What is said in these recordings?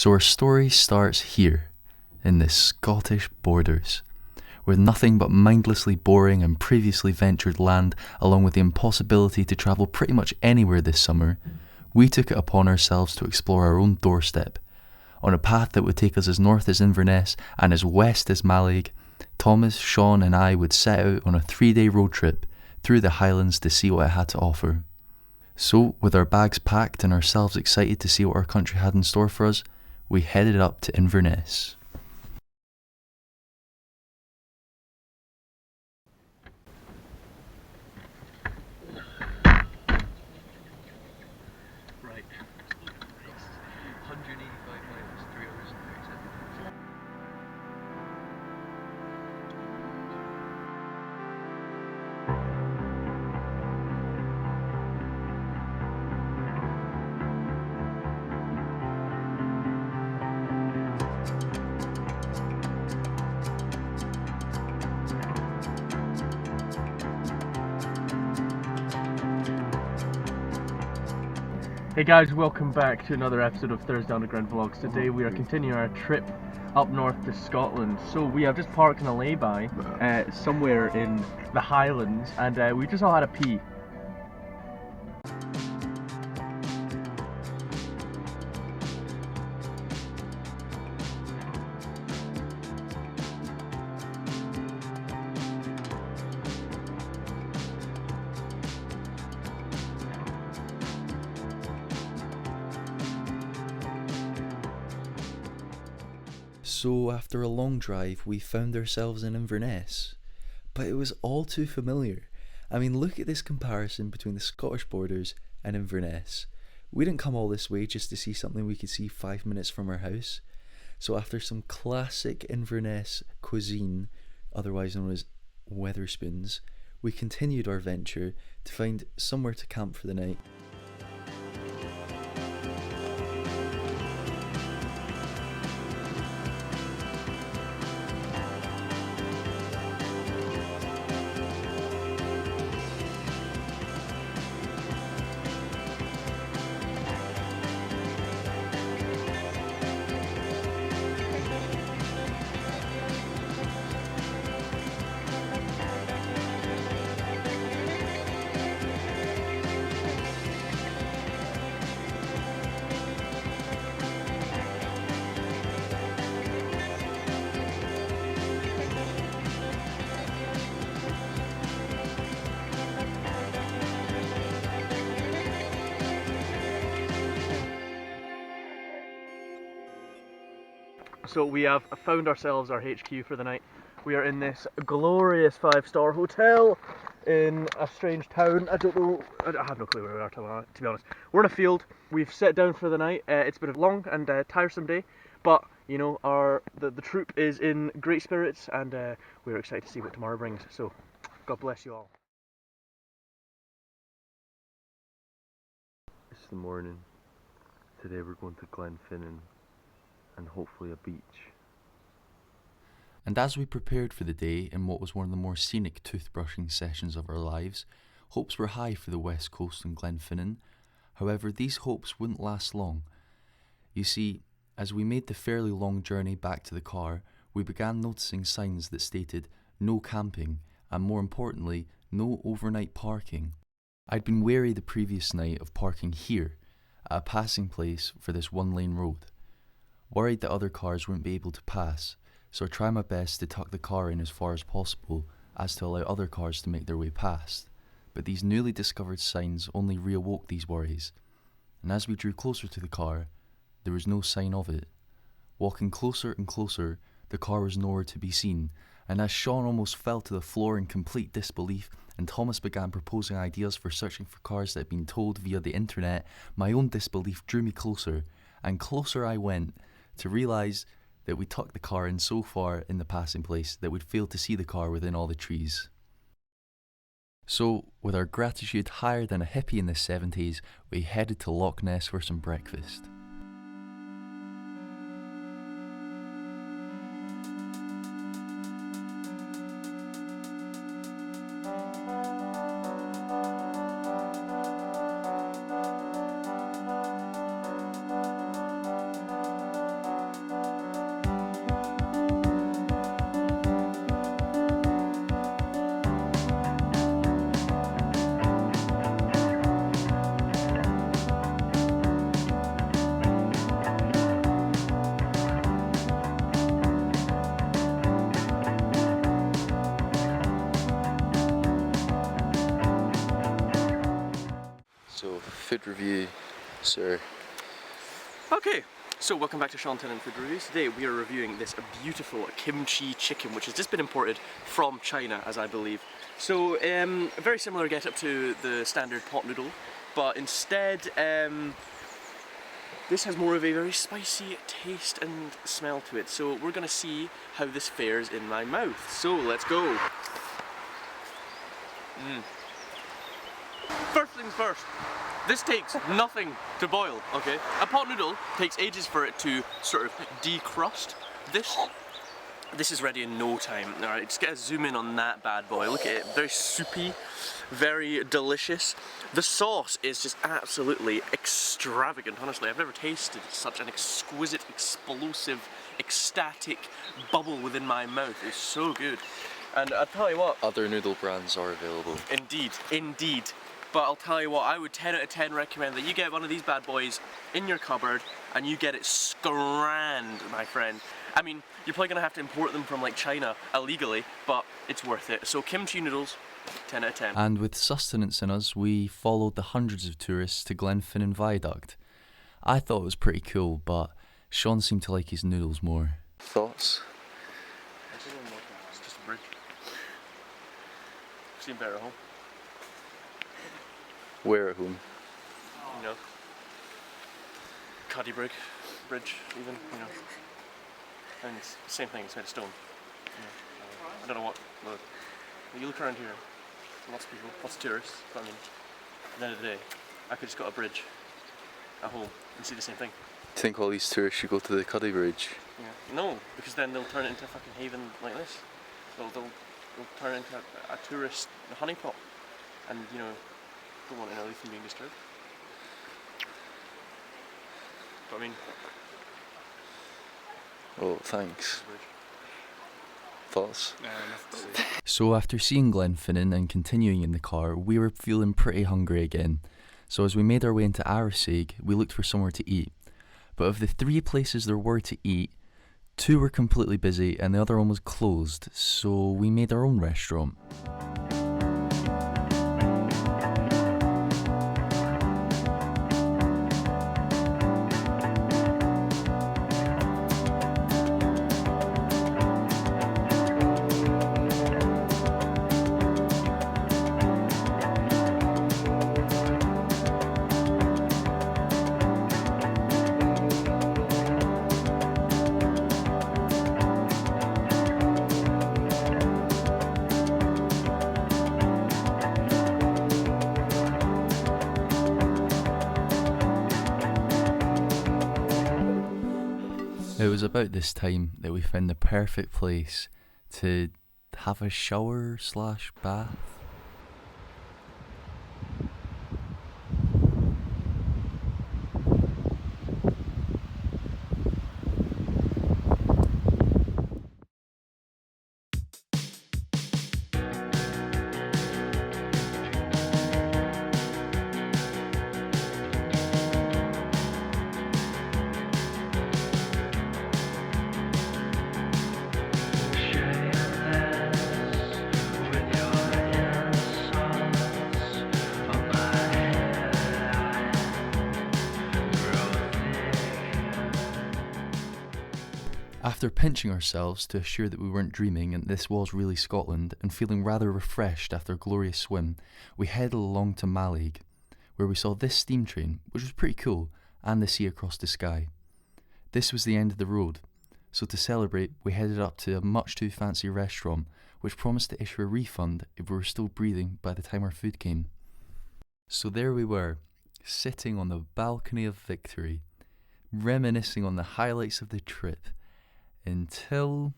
So our story starts here, in the Scottish borders, with nothing but mindlessly boring and previously ventured land, along with the impossibility to travel pretty much anywhere this summer. We took it upon ourselves to explore our own doorstep. On a path that would take us as north as Inverness and as west as Mallaig, Thomas, Sean and I would set out on a 3-day road trip through the Highlands to see what it had to offer. So, with our bags packed and ourselves excited to see what our country had in store for us, we headed up to Inverness. Right. 185 miles, 3 hours and 37 minutes. Hey guys, welcome back to another episode of Thursday Underground Vlogs. Today we are continuing our trip up north to Scotland. So we have just parked in a lay-by somewhere in the Highlands, and we just all had a pee. So after a long drive, we found ourselves in Inverness. But it was all too familiar. I mean, look at this comparison between the Scottish borders and Inverness. We didn't come all this way just to see something we could see 5 minutes from our house. So after some classic Inverness cuisine, otherwise known as Wetherspoons, we continued our venture to find somewhere to camp for the night. So we have found ourselves our HQ for the night. We are in this glorious 5-star hotel in a strange town. I have no clue where we are, to be honest. We're in a field. We've sat down for the night. It's been a long and tiresome day, but you know, the troop is in great spirits, and we're excited to see what tomorrow brings. So, God bless you all. It's the morning. Today we're going to Glenfinnan and hopefully a beach. And as we prepared for the day in what was one of the more scenic toothbrushing sessions of our lives, hopes were high for the west coast and Glenfinnan. However, these hopes wouldn't last long. You see, as we made the fairly long journey back to the car, we began noticing signs that stated no camping and, more importantly, no overnight parking. I'd been wary the previous night of parking here, at a passing place for this one-lane road. Worried that other cars wouldn't be able to pass, so I tried my best to tuck the car in as far as possible as to allow other cars to make their way past. But these newly discovered signs only reawoke these worries, and as we drew closer to the car, there was no sign of it. Walking closer and closer, the car was nowhere to be seen, and as Sean almost fell to the floor in complete disbelief and Thomas began proposing ideas for searching for cars that had been towed via the internet, my own disbelief drew me closer, and closer I went, to realise that we tucked the car in so far in the passing place that we'd failed to see the car within all the trees. So, with our gratitude higher than a hippie in the 70s, we headed to Loch Ness for some breakfast. food review, sir. Okay, so welcome back to Sean Tennant Food Reviews. Today we are reviewing this beautiful kimchi chicken, which has just been imported from China, as I believe. So, a very similar get-up to the standard pot noodle, but instead, this has more of a very spicy taste and smell to it. So we're gonna see how this fares in my mouth. So let's go. First things first. This takes nothing to boil, okay? A pot noodle takes ages for it to sort of decrust. This is ready in no time. Alright, just get a zoom in on that bad boy. Look at it, very soupy, very delicious. The sauce is just absolutely extravagant, honestly. I've never tasted such an exquisite, explosive, ecstatic bubble within my mouth. It's so good. And I'll tell you what. Other noodle brands are available. Indeed, indeed. But I'll tell you what, I would 10 out of 10 recommend that you get one of these bad boys in your cupboard and you get it scranned, my friend. I mean, you're probably gonna have to import them from like China illegally, but it's worth it. So kimchi noodles, 10 out of 10. And with sustenance in us, we followed the hundreds of tourists to Glenfinnan Viaduct. I thought it was pretty cool, but Sean seemed to like his noodles more. Thoughts? It's just a bridge. Seem better at home. Where at home? You know, Cuddy Bridge, even, you know. And it's the same thing, it's made of stone. You know, I don't know what, you look around here, lots of people, lots of tourists, but I mean, at the end of the day, I could just go to a bridge at home and see the same thing. Do you think all these tourists should go to the Cuddy Bridge? Yeah. No, because then they'll turn it into a fucking haven like this. They'll turn it into a tourist honeypot, and you know, don't want anything being disturbed. But I mean, Oh, thanks. Thoughts? nothing to say. So after seeing Glenfinnan and continuing in the car, we were feeling pretty hungry again. So as we made our way into Arisaig, we looked for somewhere to eat. But of the 3 places there were to eat, 2 were completely busy and the other one was closed, so we made our own restaurant. It was about this time that we found the perfect place to have a shower/bath. After pinching ourselves to assure that we weren't dreaming and this was really Scotland, and feeling rather refreshed after a glorious swim, we headed along to Mallaig, where we saw this steam train, which was pretty cool, and the sea across the sky. This was the end of the road, so to celebrate, we headed up to a much too fancy restaurant, which promised to issue a refund if we were still breathing by the time our food came. So there we were, sitting on the balcony of Victory, reminiscing on the highlights of the trip, until...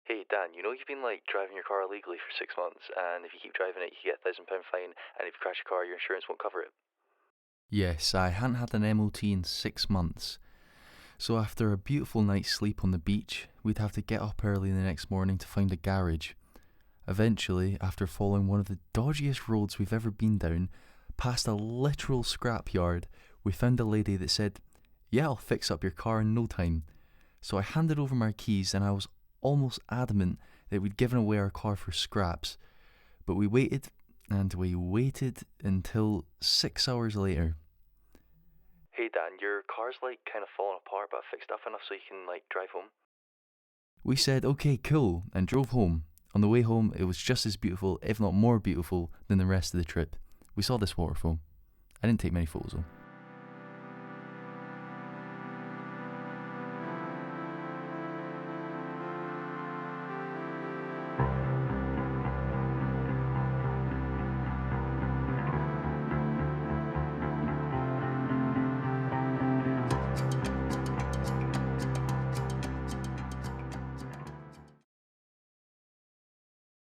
Hey Dan, you know you've been driving your car illegally for 6 months, and if you keep driving it you get a £1,000 fine, and if you crash your car your insurance won't cover it? Yes, I hadn't had an MOT in 6 months. So after a beautiful night's sleep on the beach, we'd have to get up early the next morning to find a garage. Eventually, after following one of the dodgiest roads we've ever been down, past a literal scrapyard, we found a lady that said, "Yeah, I'll fix up your car in no time." So I handed over my keys and I was almost adamant that we'd given away our car for scraps. But we waited and we waited until 6 hours later, Hey Dan, your car's like kind of falling apart, but I fixed it up enough so you can like drive home. We said, okay, cool, and drove home. On the way home, it was just as beautiful, if not more beautiful, than the rest of the trip. We saw this waterfall. I didn't take many photos though.